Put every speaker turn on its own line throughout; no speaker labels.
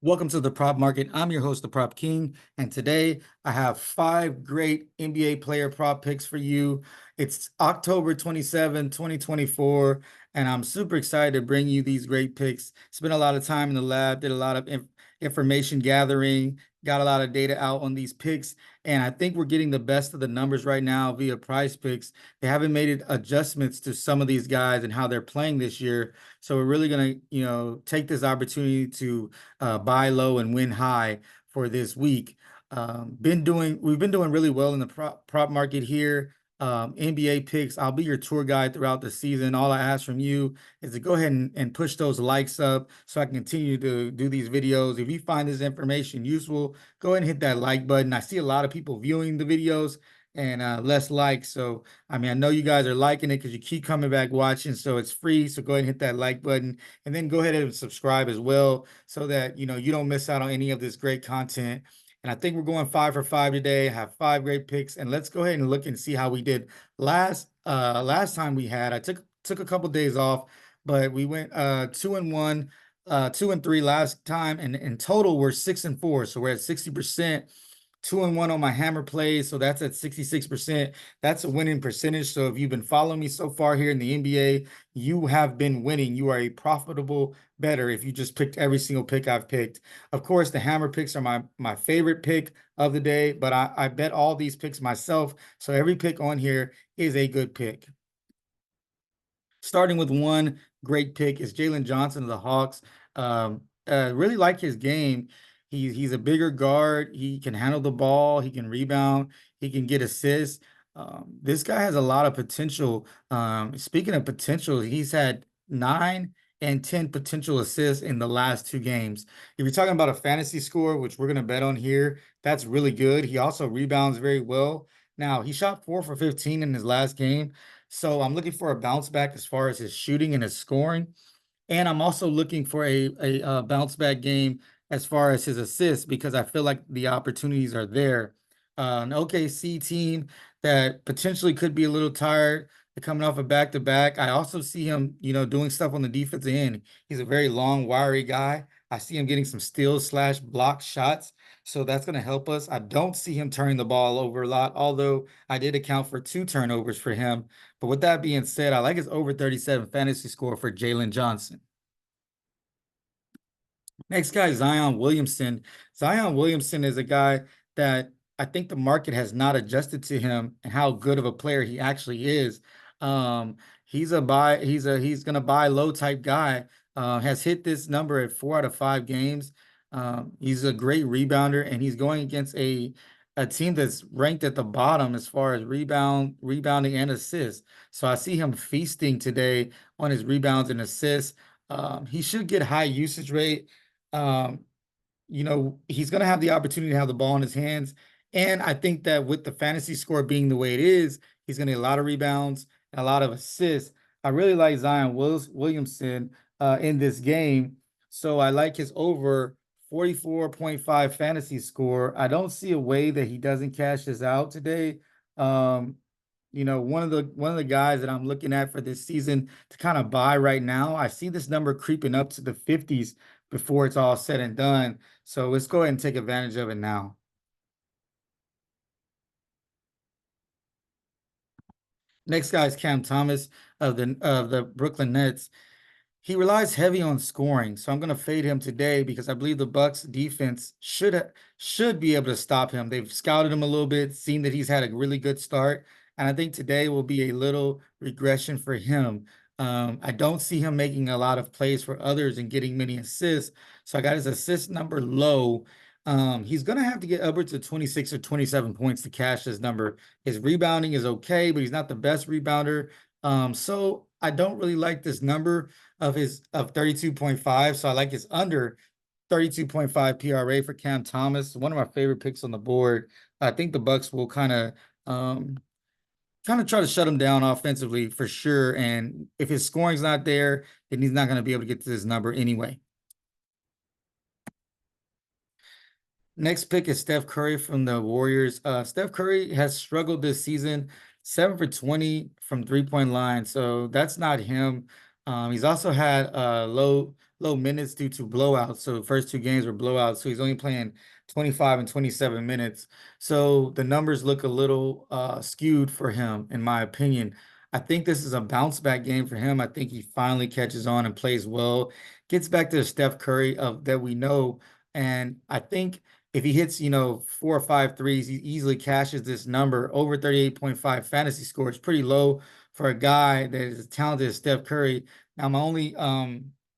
Welcome to the Prop Market. I'm your host, the Prop King, and today I have 5 great NBA player prop picks for you. It's October 27, 2024, and I'm super excited to bring you these great picks. Spent a lot of time in the lab, did a lot of information gathering, got a lot of data out on these picks, and I think we're getting the best of the numbers right now via Prize Picks. They haven't made adjustments to some of these guys and how they're playing this year, so we're really going to, take this opportunity to buy low and win high for this week. We've been doing really well in the prop market here. NBA picks. I'll be your tour guide throughout the season. All I ask from you is to go ahead and push those likes up so I can continue to do these videos. If you find this information useful, go ahead and hit that like button. I see a lot of people viewing the videos and less likes. So, I mean, I know you guys are liking it because you keep coming back watching. So it's free. So go ahead and hit that like button and then go ahead and subscribe as well so that, you don't miss out on any of this great content. And I think we're going 5 for 5 today. I have 5 great picks, and let's go ahead and look and see how we did last time we had. I took a couple days off, but we went 2-1, 2-3 last time, and in total we're 6-4. So we're at 60%. 2-1 on my hammer plays, so that's at 66%. That's a winning percentage. So if you've been following me so far here in the NBA, you have been winning. You are a profitable bettor if you just picked every single pick I've picked. Of course, the hammer picks are my favorite pick of the day, but I bet all these picks myself. So every pick on here is a good pick. Starting with one great pick is Jalen Johnson of the Hawks. Really like his game. He's a bigger guard. He can handle the ball. He can rebound. He can get assists. This guy has a lot of potential. Speaking of potential, he's had 9 and 10 potential assists in the last 2 games. If you're talking about a fantasy score, which we're going to bet on here, that's really good. He also rebounds very well. Now, he shot 4 for 15 in his last game. So I'm looking for a bounce back as far as his shooting and his scoring. And I'm also looking for a bounce back game as far as his assists because I feel like the opportunities are there. An OKC team that potentially could be a little tired coming off a back-to-back. I also see him, doing stuff on the defensive end. He's a very long, wiry guy. I see him getting some steals/block shots. So that's going to help us. I don't see him turning the ball over a lot, although I did account for 2 turnovers for him. But with that being said, I like his over 37 fantasy score for Jalen Johnson. Next guy, Zion Williamson. Zion Williamson is a guy that I think the market has not adjusted to him and how good of a player he actually is. He's gonna buy low type guy. Has hit this number at 4 out of 5 games. He's a great rebounder, and he's going against a team that's ranked at the bottom as far as rebounding and assists. So I see him feasting today on his rebounds and assists. He should get high usage rate. Um, he's going to have the opportunity to have the ball in his hands. And I think that with the fantasy score being the way it is, he's going to get a lot of rebounds and a lot of assists. I really like Zion Williamson in this game. So I like his over 44.5 fantasy score. I don't see a way that he doesn't cash this out today. One of the guys that I'm looking at for this season to kind of buy right now, I see this number creeping up to the 50s before it's all said and done. So let's go ahead and take advantage of it now. Next guy is Cam Thomas of the Brooklyn Nets. He relies heavy on scoring, so I'm going to fade him today because I believe the Bucks defense should be able to stop him. They've scouted him a little bit, seen that he's had a really good start, and I think today will be a little regression for him. I don't see him making a lot of plays for others and getting many assists, so I got his assist number low. He's going to have to get upwards of 26 or 27 points to cash this number. His rebounding is okay, but he's not the best rebounder. So I don't really like this number of 32.5. So I like his under 32.5 PRA for Cam Thomas. One of my favorite picks on the board. I think the Bucks will kind of try to shut him down offensively for sure. And if his scoring's not there, then he's not going to be able to get to this number anyway. Next pick is Steph Curry from the Warriors. Steph Curry has struggled this season, 7 for 20 from 3-point line. So that's not him. He's also had low minutes due to blowouts. So the first two games were blowouts. So he's only playing 25 and 27 minutes. So the numbers look a little skewed for him, in my opinion. I think this is a bounce back game for him. I think he finally catches on and plays well, gets back to the Steph Curry of that we know. And I think if he hits, 4 or 5 threes, he easily cashes this number over 38.5 fantasy score. It's pretty low for a guy that is as talented as Steph Curry. Now, my only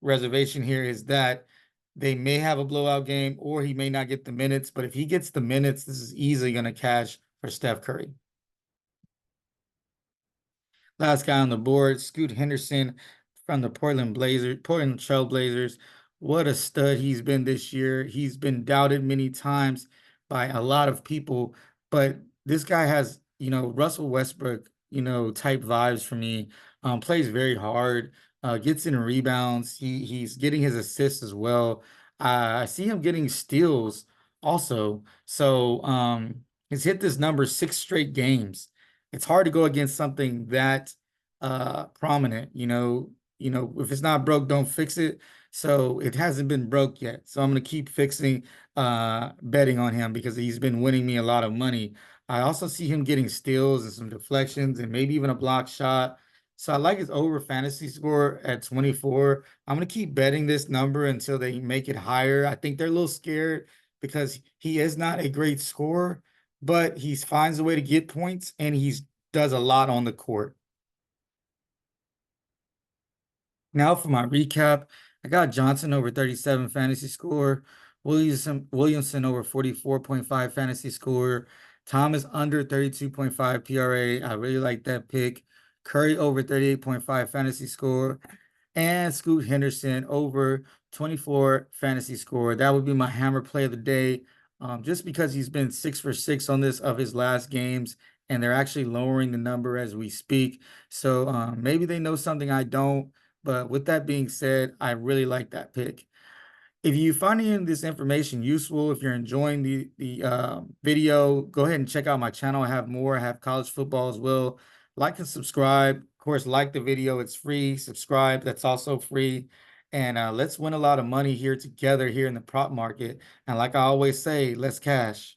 reservation here is that they may have a blowout game or he may not get the minutes. But if he gets the minutes, this is easily going to cash for Steph Curry. Last guy on the board, Scoot Henderson from the Portland Trail Blazers. What a stud he's been this year. He's been doubted many times by a lot of people, but this guy has, Russell Westbrook, type vibes for me. Plays very hard, gets in rebounds. He's getting his assists as well. I see him getting steals also. So he's hit this number 6 straight games. It's hard to go against something that prominent, if it's not broke, don't fix it. So it hasn't been broke yet. So I'm gonna keep fixing betting on him because he's been winning me a lot of money. I also see him getting steals and some deflections and maybe even a block shot. So I like his over fantasy score at 24. I'm gonna keep betting this number until they make it higher. I think they're a little scared because he is not a great scorer, but he finds a way to get points and he's does a lot on the court. Now for my recap, I got Johnson over 37 fantasy score, Williamson over 44.5 fantasy score, Thomas under 32.5 PRA. I really like that pick. Curry over 38.5 fantasy score, and Scoot Henderson over 24 fantasy score. That would be my hammer play of the day. Just because he's been 6 for 6 on this of his last games, and they're actually lowering the number as we speak. So maybe they know something I don't. But with that being said, I really like that pick. If you find any of this information useful, if you're enjoying the video, go ahead and check out my channel. I have more. I have college football as well. Like and subscribe. Of course, like the video. It's free. Subscribe. That's also free. And let's win a lot of money here together here in the prop market. And like I always say, let's cash.